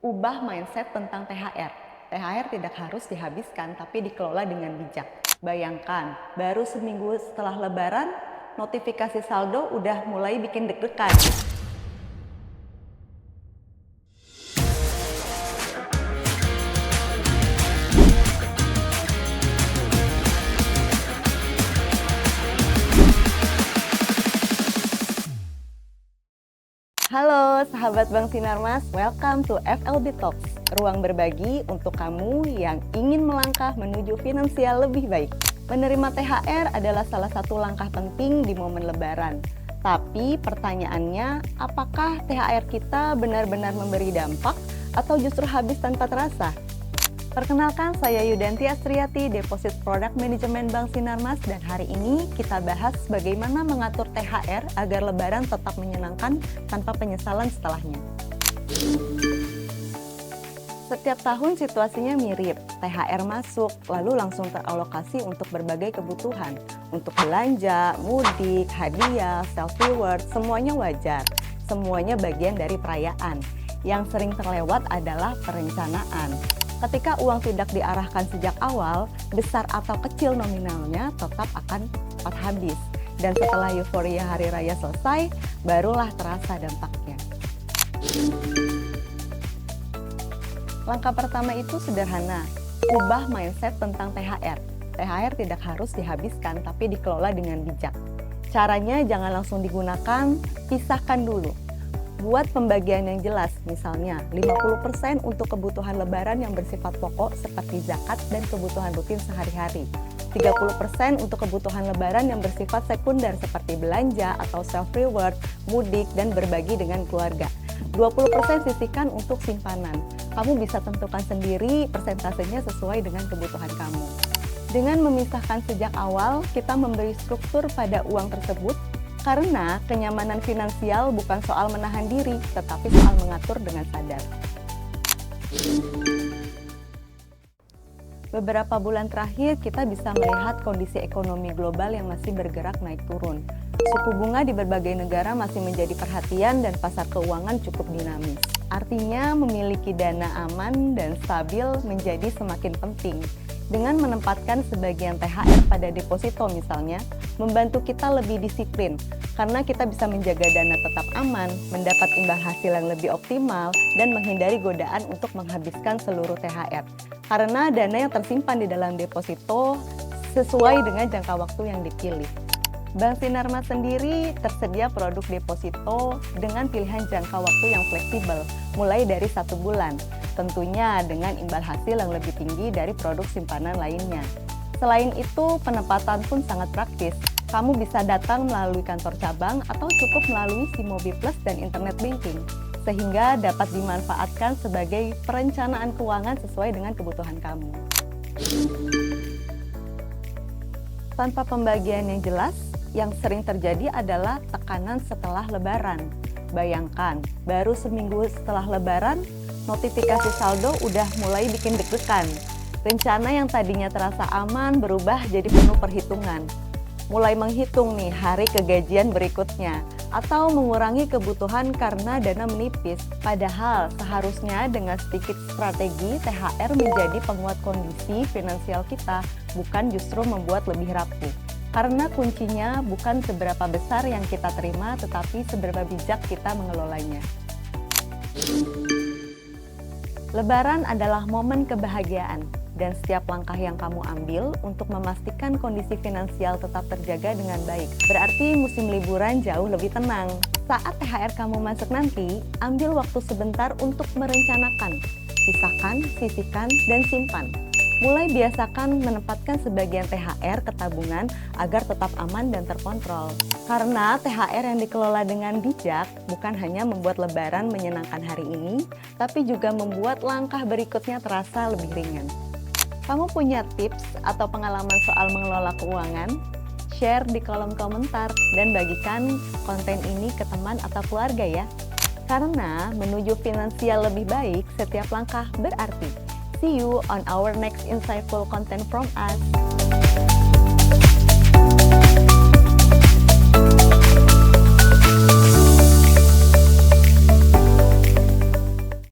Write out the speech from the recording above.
Ubah mindset tentang THR. THR tidak harus dihabiskan, tapi dikelola dengan bijak. Bayangkan, baru seminggu setelah Lebaran, notifikasi saldo udah mulai bikin deg-degan. Halo sahabat Bank Sinarmas, welcome to FLB Talks, ruang berbagi untuk kamu yang ingin melangkah menuju finansial lebih baik. Menerima THR adalah salah satu langkah penting di momen Lebaran. Tapi pertanyaannya, apakah THR kita benar-benar memberi dampak atau justru habis tanpa terasa? Perkenalkan, saya Yudanti Astriati, Deposit Product Management Bank Sinarmas, dan hari ini kita bahas bagaimana mengatur THR agar Lebaran tetap menyenangkan tanpa penyesalan setelahnya. Setiap tahun situasinya mirip, THR masuk, lalu langsung teralokasi untuk berbagai kebutuhan. Untuk belanja, mudik, hadiah, self-reward, semuanya wajar. Semuanya bagian dari perayaan. Yang sering terlewat adalah perencanaan. Ketika uang tidak diarahkan sejak awal, besar atau kecil nominalnya tetap akan cepat habis. Dan setelah euforia hari raya selesai, barulah terasa dampaknya. Langkah pertama itu sederhana, ubah mindset tentang THR. THR tidak harus dihabiskan, tapi dikelola dengan bijak. Caranya jangan langsung digunakan, pisahkan dulu. Buat pembagian yang jelas, misalnya 50% untuk kebutuhan lebaran yang bersifat pokok seperti zakat dan kebutuhan rutin sehari-hari. 30% untuk kebutuhan lebaran yang bersifat sekunder seperti belanja atau self-reward, mudik, dan berbagi dengan keluarga. 20% sisihkan untuk simpanan. Kamu bisa tentukan sendiri persentasenya sesuai dengan kebutuhan kamu. Dengan memisahkan sejak awal, kita memberi struktur pada uang tersebut. Karena kenyamanan finansial bukan soal menahan diri, tetapi soal mengatur dengan sadar. Beberapa bulan terakhir kita bisa melihat kondisi ekonomi global yang masih bergerak naik turun. Suku bunga di berbagai negara masih menjadi perhatian dan pasar keuangan cukup dinamis. Artinya memiliki dana aman dan stabil menjadi semakin penting. Dengan menempatkan sebagian THR pada deposito misalnya, membantu kita lebih disiplin, karena kita bisa menjaga dana tetap aman, mendapat imbal hasil yang lebih optimal, dan menghindari godaan untuk menghabiskan seluruh THR. Karena dana yang tersimpan di dalam deposito sesuai dengan jangka waktu yang dipilih. Bank Sinarmas sendiri tersedia produk deposito dengan pilihan jangka waktu yang fleksibel, mulai dari 1 bulan. Tentunya dengan imbal hasil yang lebih tinggi dari produk simpanan lainnya. Selain itu, penempatan pun sangat praktis. Kamu bisa datang melalui kantor cabang atau cukup melalui Simobi Plus dan Internet Banking, sehingga dapat dimanfaatkan sebagai perencanaan keuangan sesuai dengan kebutuhan kamu. Tanpa pembagian yang jelas, yang sering terjadi adalah tekanan setelah Lebaran. Bayangkan, baru seminggu setelah Lebaran, notifikasi saldo udah mulai bikin deg-degan. Rencana yang tadinya terasa aman berubah jadi penuh perhitungan. Mulai menghitung nih hari kegajian berikutnya, atau mengurangi kebutuhan karena dana menipis. Padahal seharusnya dengan sedikit strategi, THR menjadi penguat kondisi finansial kita, bukan justru membuat lebih rapuh. Karena kuncinya bukan seberapa besar yang kita terima, tetapi seberapa bijak kita mengelolanya. Lebaran adalah momen kebahagiaan, dan setiap langkah yang kamu ambil untuk memastikan kondisi finansial tetap terjaga dengan baik. Berarti musim liburan jauh lebih tenang. Saat THR kamu masuk nanti, ambil waktu sebentar untuk merencanakan. Pisahkan, sisihkan, dan simpan. Mulai biasakan menempatkan sebagian THR ke tabungan agar tetap aman dan terkontrol. Karena THR yang dikelola dengan bijak bukan hanya membuat Lebaran menyenangkan hari ini, tapi juga membuat langkah berikutnya terasa lebih ringan. Kamu punya tips atau pengalaman soal mengelola keuangan? Share di kolom komentar dan bagikan konten ini ke teman atau keluarga ya. Karena menuju finansial lebih baik, setiap langkah berarti. See you on our next insightful content from us.